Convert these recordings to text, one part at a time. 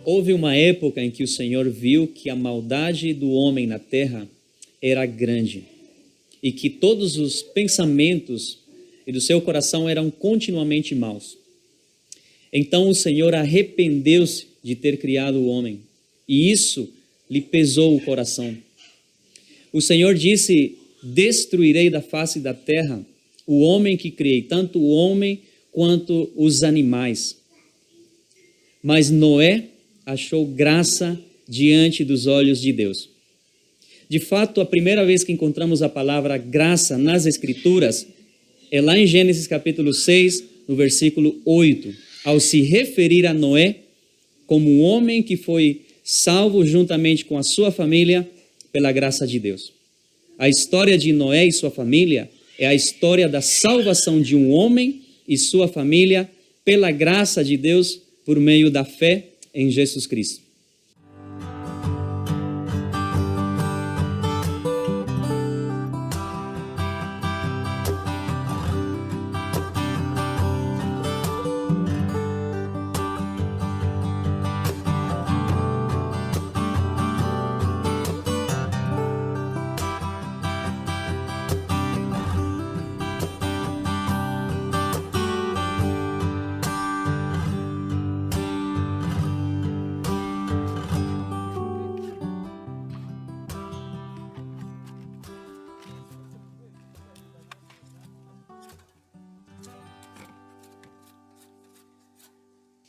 Houve uma época em que o Senhor viu que a maldade do homem na terra era grande e que todos os pensamentos e do seu coração eram continuamente maus. Então o Senhor arrependeu-se de ter criado o homem e isso lhe pesou o coração. O Senhor disse: destruirei da face da terra o homem que criei, tanto o homem quanto os animais. Mas Noé achou graça diante dos olhos de Deus. De fato, a primeira vez que encontramos a palavra graça nas Escrituras é lá em Gênesis capítulo 6, no versículo 8, ao se referir a Noé como um homem que foi salvo juntamente com a sua família pela graça de Deus. A história de Noé e sua família é a história da salvação de um homem e sua família pela graça de Deus por meio da fé em Jesus Cristo.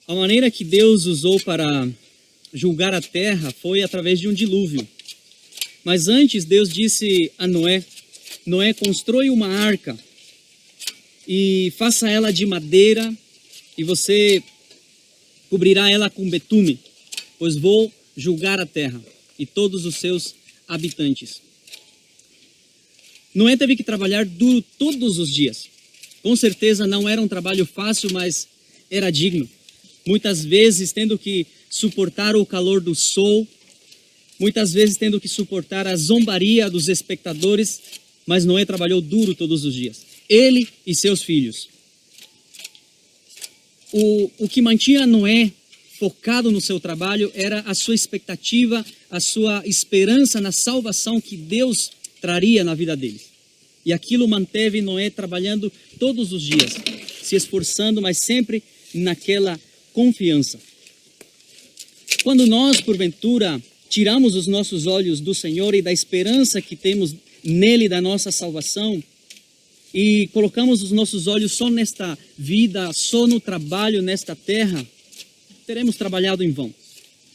A maneira que Deus usou para julgar a terra foi através de um dilúvio. Mas antes Deus disse a Noé: Noé, constrói uma arca e faça ela de madeira e você cobrirá ela com betume, pois vou julgar a terra e todos os seus habitantes. Noé teve que trabalhar duro todos os dias. Com certeza não era um trabalho fácil, mas era digno. Muitas vezes tendo que suportar o calor do sol, muitas vezes tendo que suportar a zombaria dos espectadores, mas Noé trabalhou duro todos os dias. Ele e seus filhos. O que mantinha Noé focado no seu trabalho era a sua expectativa, a sua esperança na salvação que Deus traria na vida deles. E aquilo manteve Noé trabalhando todos os dias, se esforçando, mas sempre naquela confiança. Quando nós, porventura, tiramos os nossos olhos do Senhor e da esperança que temos nele, da nossa salvação, e colocamos os nossos olhos só nesta vida, só no trabalho nesta terra, teremos trabalhado em vão.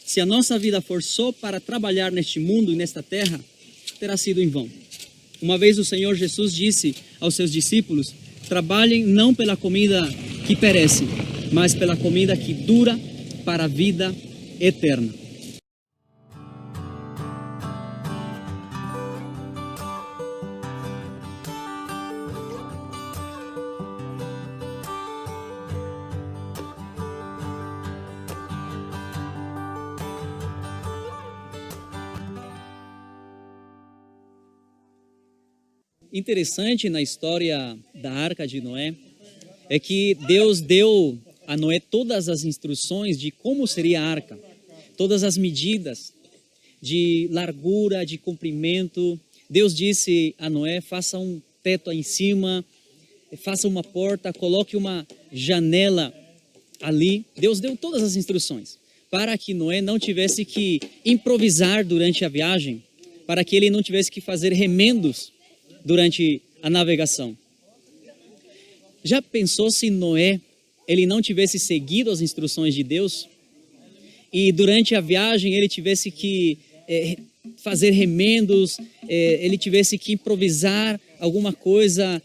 Se a nossa vida for só para trabalhar neste mundo e nesta terra, terá sido em vão. Uma vez o Senhor Jesus disse aos seus discípulos: trabalhem não pela comida que perece, mas pela comida que dura para a vida eterna. Interessante na história da Arca de Noé é que Deus deu a Noé todas as instruções de como seria a arca, todas as medidas de largura, de comprimento. Deus disse a Noé: faça um teto aí em cima, faça uma porta, coloque uma janela ali. Deus deu todas as instruções para que Noé não tivesse que improvisar durante a viagem, para que ele não tivesse que fazer remendos durante a navegação. Já pensou se Noé ele não tivesse seguido as instruções de Deus e durante a viagem ele tivesse que fazer remendos, ele tivesse que improvisar alguma coisa,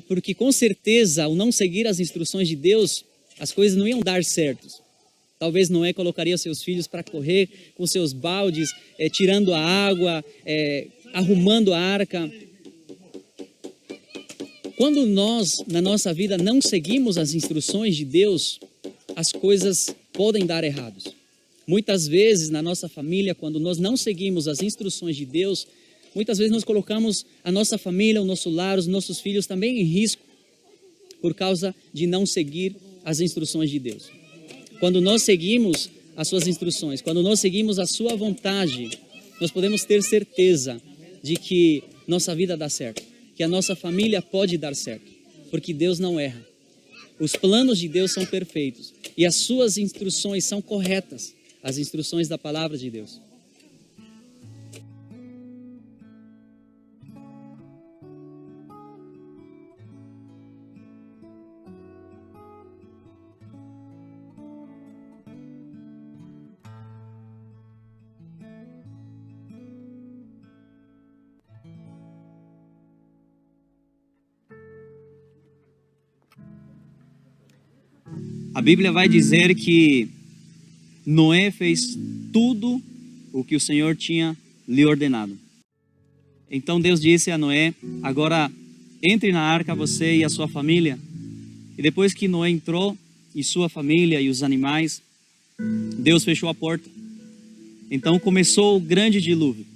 porque com certeza ao não seguir as instruções de Deus, as coisas não iam dar certo. Talvez Noé colocaria seus filhos para correr com seus baldes, tirando a água, arrumando a arca. Quando nós, na nossa vida, não seguimos as instruções de Deus, as coisas podem dar errados. Muitas vezes, na nossa família, quando nós não seguimos as instruções de Deus, muitas vezes nós colocamos a nossa família, o nosso lar, os nossos filhos também em risco, por causa de não seguir as instruções de Deus. Quando nós seguimos as suas instruções, quando nós seguimos a sua vontade, nós podemos ter certeza de que nossa vida dá certo, que a nossa família pode dar certo, porque Deus não erra. Os planos de Deus são perfeitos e as suas instruções são corretas, as instruções da palavra de Deus. A Bíblia vai dizer que Noé fez tudo o que o Senhor tinha lhe ordenado. Então Deus disse a Noé: agora entre na arca você e a sua família. E depois que Noé entrou, e sua família e os animais, Deus fechou a porta. Então começou o grande dilúvio.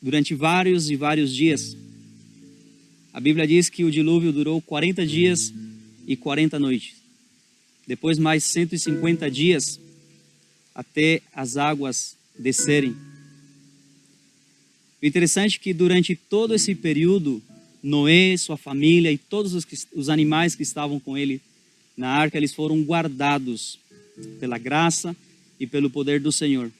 Durante vários e vários dias. A Bíblia diz que o dilúvio durou 40 dias e 40 noites. Depois mais 150 dias até as águas descerem. O interessante é que durante todo esse período, Noé, sua família e todos os animais que estavam com ele na arca, eles foram guardados pela graça e pelo poder do Senhor.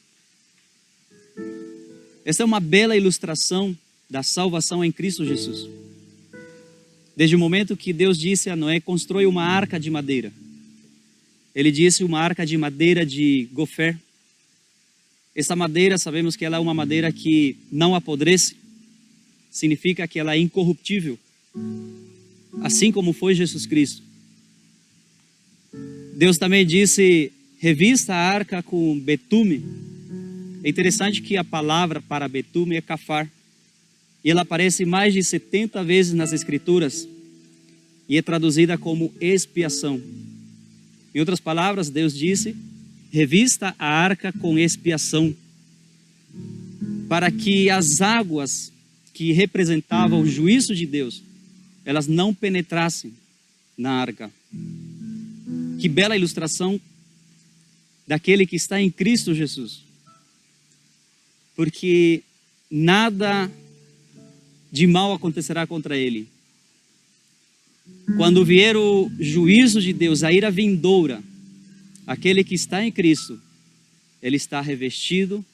Essa é uma bela ilustração da salvação em Cristo Jesus. Desde o momento que Deus disse a Noé: constrói uma arca de madeira. Ele disse uma arca de madeira de gofer. Essa madeira, sabemos que ela é uma madeira que não apodrece. Significa que ela é incorruptível. Assim como foi Jesus Cristo. Deus também disse: revista a arca com betume. É interessante que a palavra para betume é cafar. E ela aparece mais de 70 vezes nas Escrituras. E é traduzida como expiação. Em outras palavras, Deus disse: revista a arca com expiação. Para que as águas que representavam o juízo de Deus, elas não penetrassem na arca. Que bela ilustração daquele que está em Cristo Jesus. Porque nada de mal acontecerá contra ele. Quando vier o juízo de Deus, a ira vindoura, aquele que está em Cristo, ele está revestido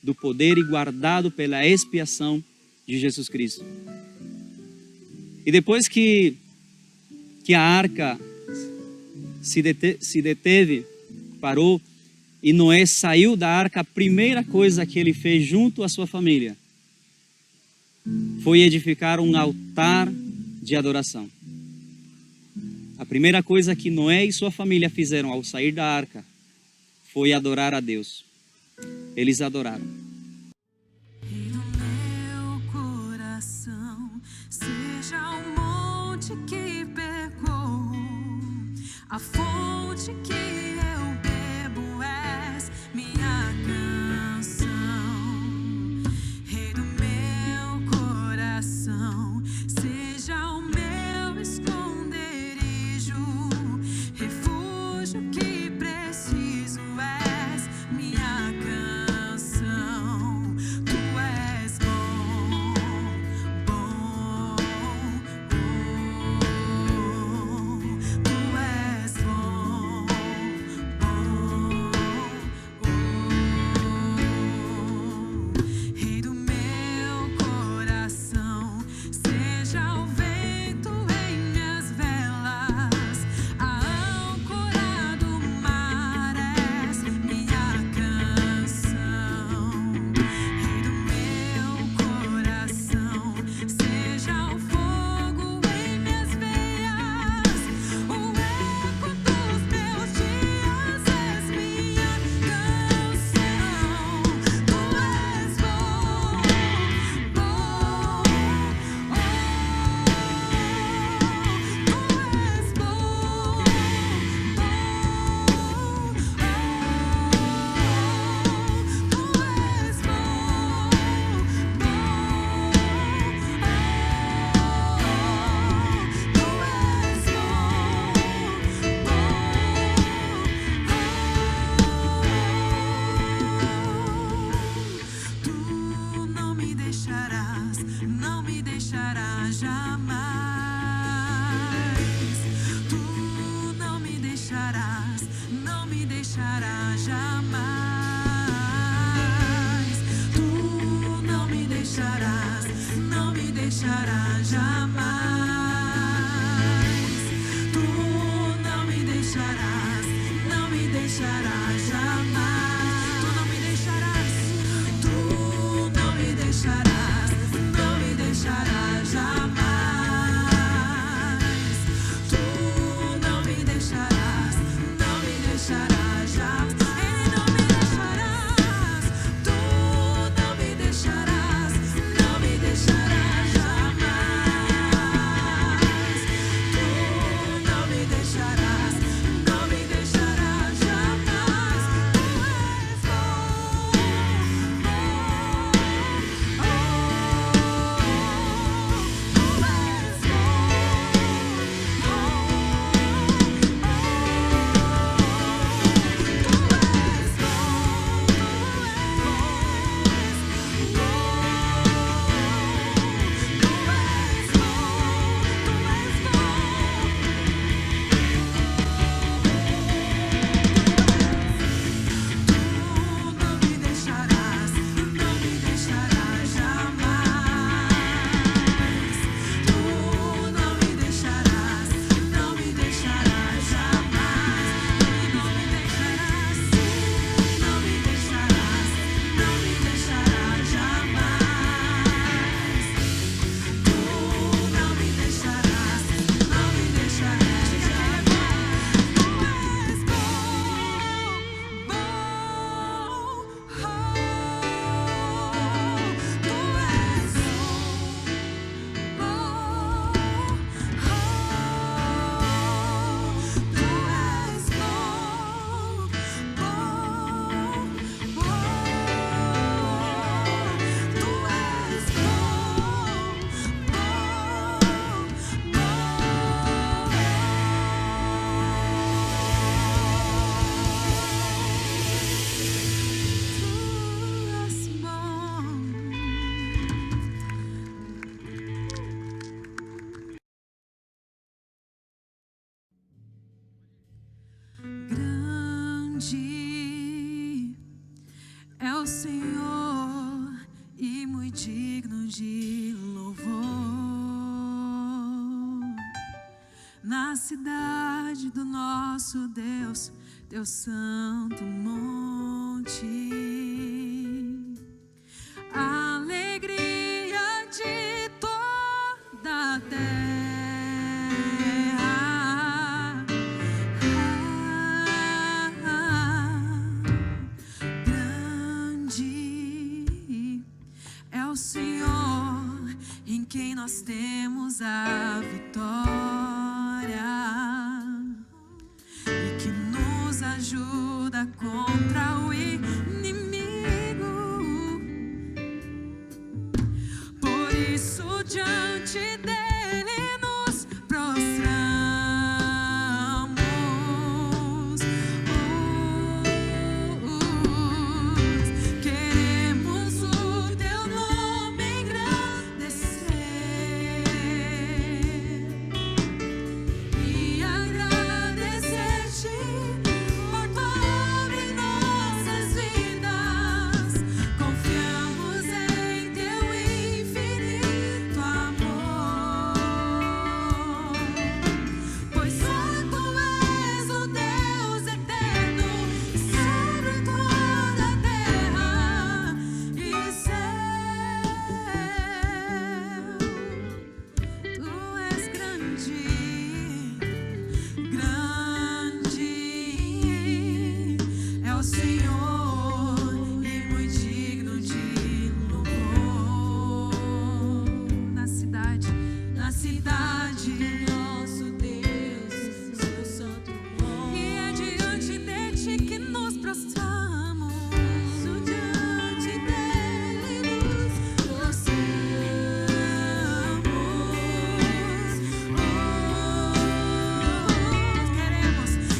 do poder e guardado pela expiação de Jesus Cristo. E depois que a arca se deteve, parou, e Noé saiu da arca, a primeira coisa que ele fez junto à sua família foi edificar um altar de adoração. A primeira coisa que Noé e sua família fizeram ao sair da arca foi adorar a Deus. Eles adoraram. E no meu coração seja o monte que pegou, a fonte que eu bebo és minha canção. Rei do meu coração, seja o meu esconderijo, refúgio que preciso és minha canção. Tu és bom, bom, tu és bom, cidade do nosso Deus, teu santo monte. Alegria de toda a terra. Grande é o Senhor, em quem nós temos a vitória, e que nos ajuda contra o inimigo. Por isso diante dele nos prostramos. Queremos o teu nome engrandecer e agradecer-te por tua obra em nossas vidas. Confiamos em teu infinito amor, pois só tu és o Deus eterno sobre toda a terra e céu. Tu és grande, grande é o Senhor e muito digno de louvor. Na cidade nosso Deus, seu santo nome. E é diante de ti que nos prostramos. Diante dele nos prostramos.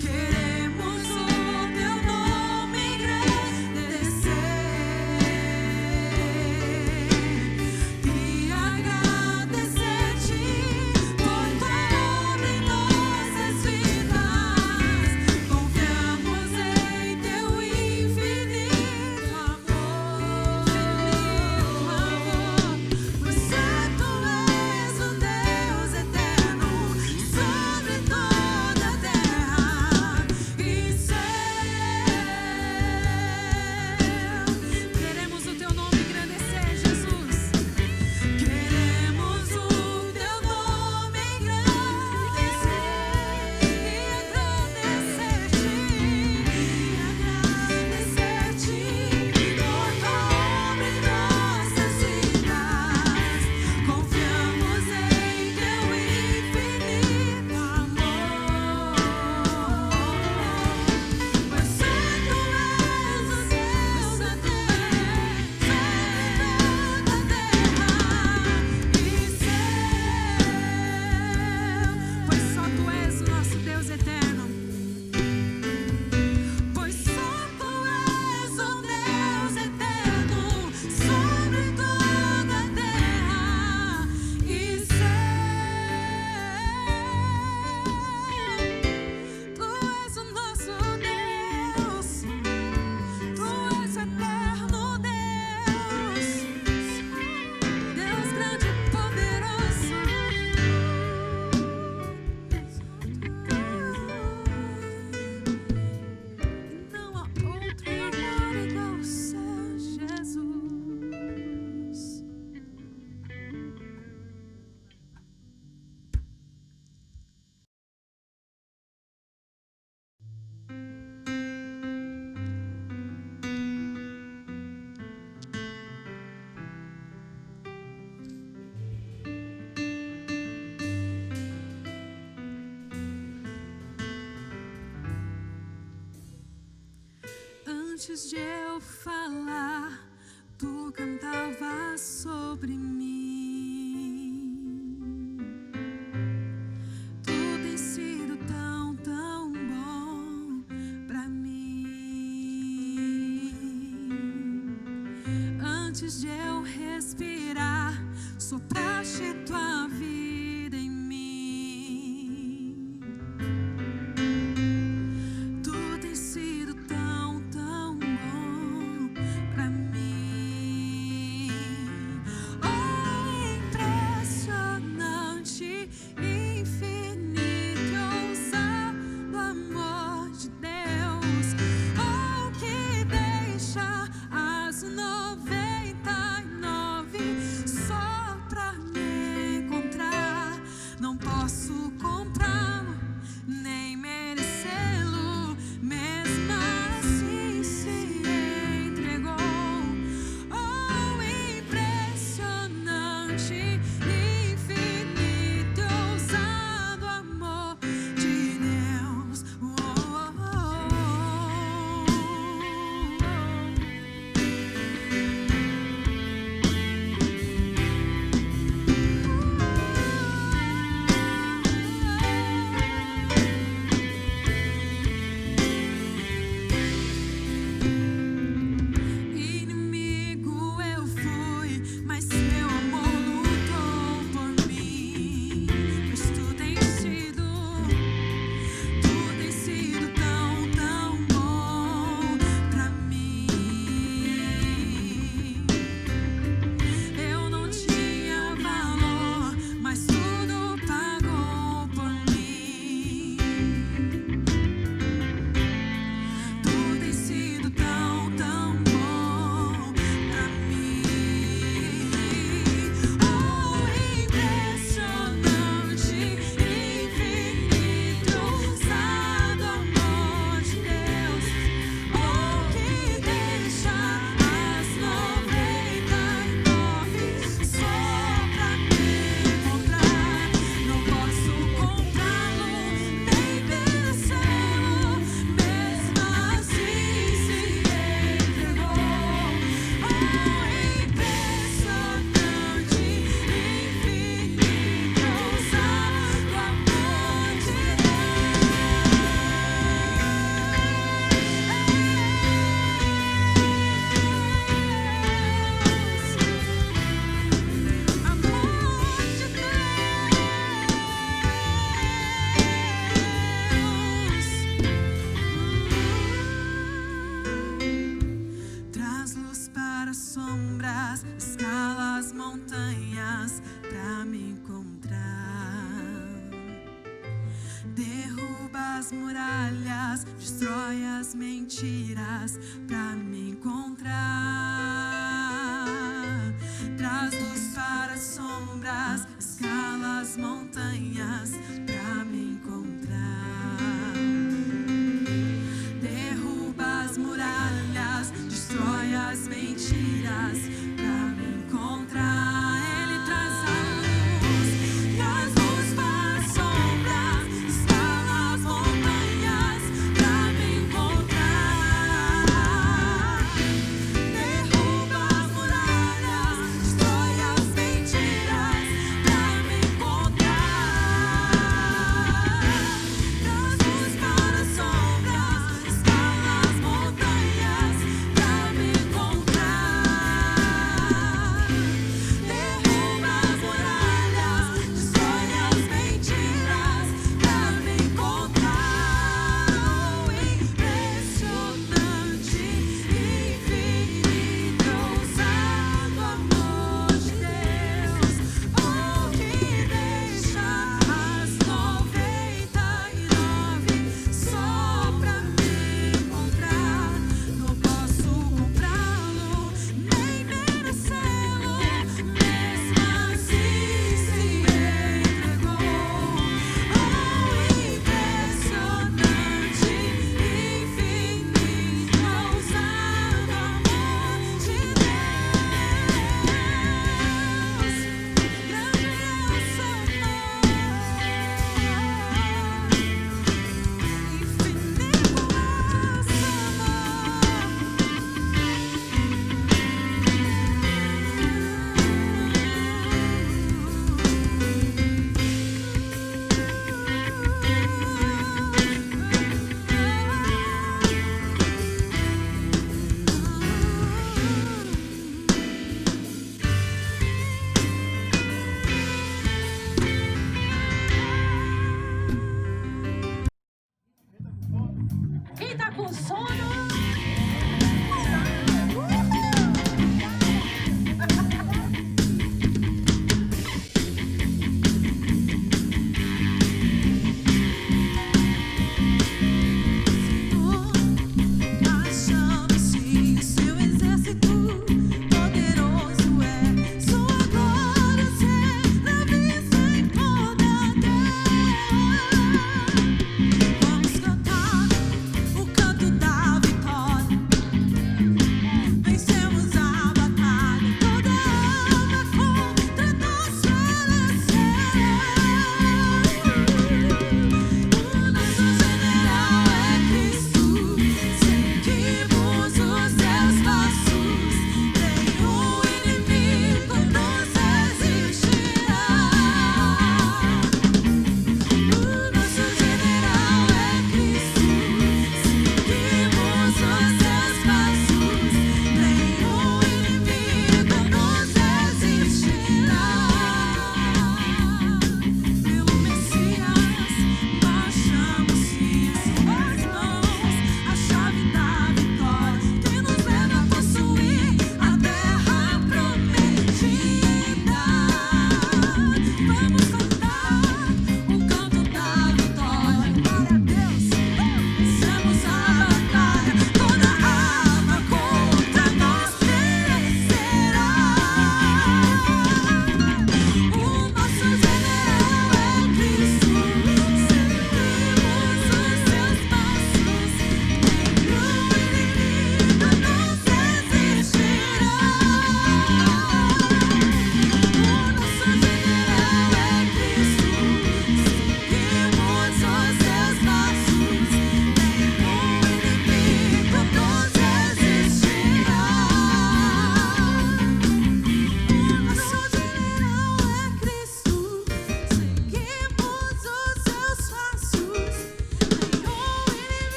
Queremos o teu nome engrandecer e agradecer-te por tua obra em nossas vidas. Confiamos em teu infinito amor, pois só tu és o Deus eterno sobre toda a terra e céu. Queremos o teu nome engrandecer, Jesus. Queremos o teu nome engrandecer e agradecer-te por tua obra em nossas vidas. Confiamos em teu infinito amor, pois só tu és o Deus eterno sobre toda a terra e céu. Pois só tu és o nosso Deus eterno. Pois só tu és o Deus eterno sobre toda a terra e céu. Tu és o nosso Deus. Tu és eterno Deus. Deus grande e poderoso. Não há outro amor igual ao seu, Jesus. Antes de eu falar, tu cantavas sobre mim. Tu tens sido tão, tão bom pra mim. Antes de eu respirar, sopraste tua vida em mim. Tu tens sido tão, tão bom pra mim. Oh, muralhas, destrói as mentiras pra me encontrar. Traz luz para as sombras, escala as montanhas pra me encontrar. Derruba as muralhas, destrói as mentiras pra me encontrar. Ele traz a luz para as sombras, escala as montanhas pra me encontrar. Derruba as muralhas, destrói as mentiras pra me encontrar. Traz luz para as sombras, escala as montanhas pra me encontrar. Derruba as muralhas, destrói as mentiras pra me encontrar. Oh, impressionante, infinito, ousado amor de Deus. Oh, que deixa as 99 só pra me encontrar. Não posso comprá-lo, nem merecê-lo, mesmo assim se entregou. Oh, impressionante, infinito, ousado amor de Deus. Grande é o seu amor, infinito é o seu Quem tá com sono? Achamos que o seu exército poderoso é. Sua glória será vista em toda a terra. Vamos cantar o canto da vitória.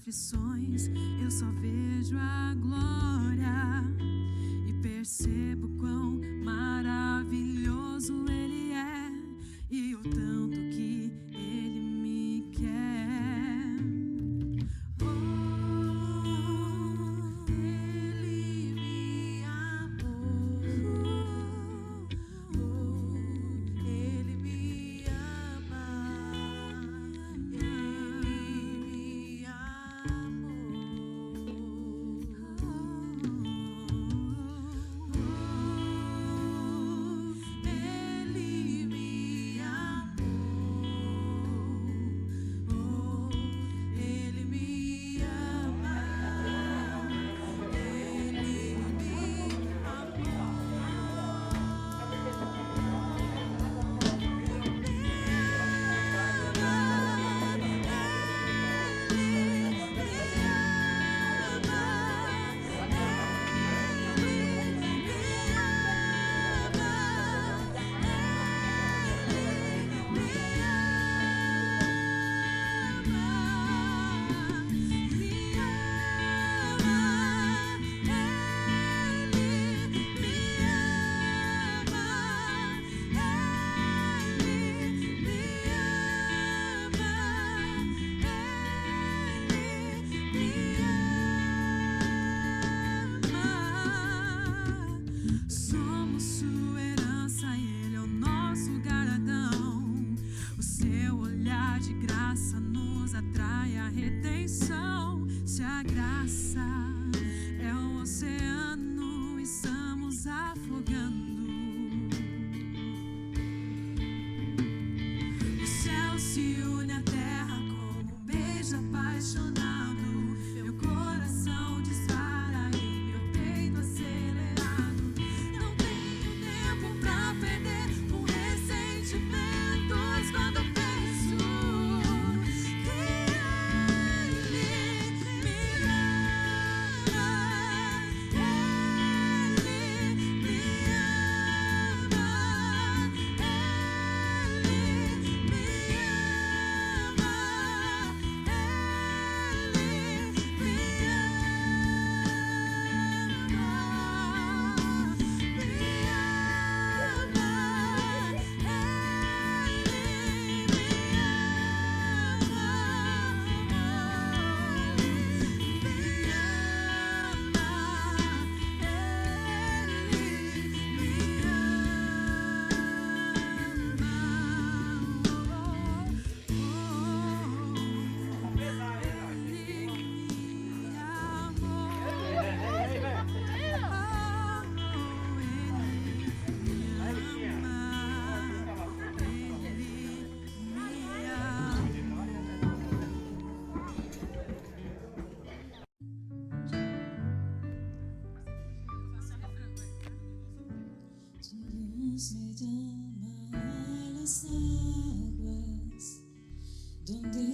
aflições, eu só vejo a glória e percebo quão maravilhoso Ele é e o tanto que Ele me quer. Oh, Ele me amou. Ele me ama. Ele me amou. Ele me amou. Ele me ama. Somos sua herança, Ele é o nosso galardão. O seu olhar de graça nos atrai à redenção. Se a graça é um oceano, estamos afogando. O céu se une à terra como um beijo apaixonado. Meu coração dispara e meu peito acelerado. Não tenho tempo pra perder com ressentimentos quando penso que Ele me ama. Ele me ama. Nos me llama a las aguas donde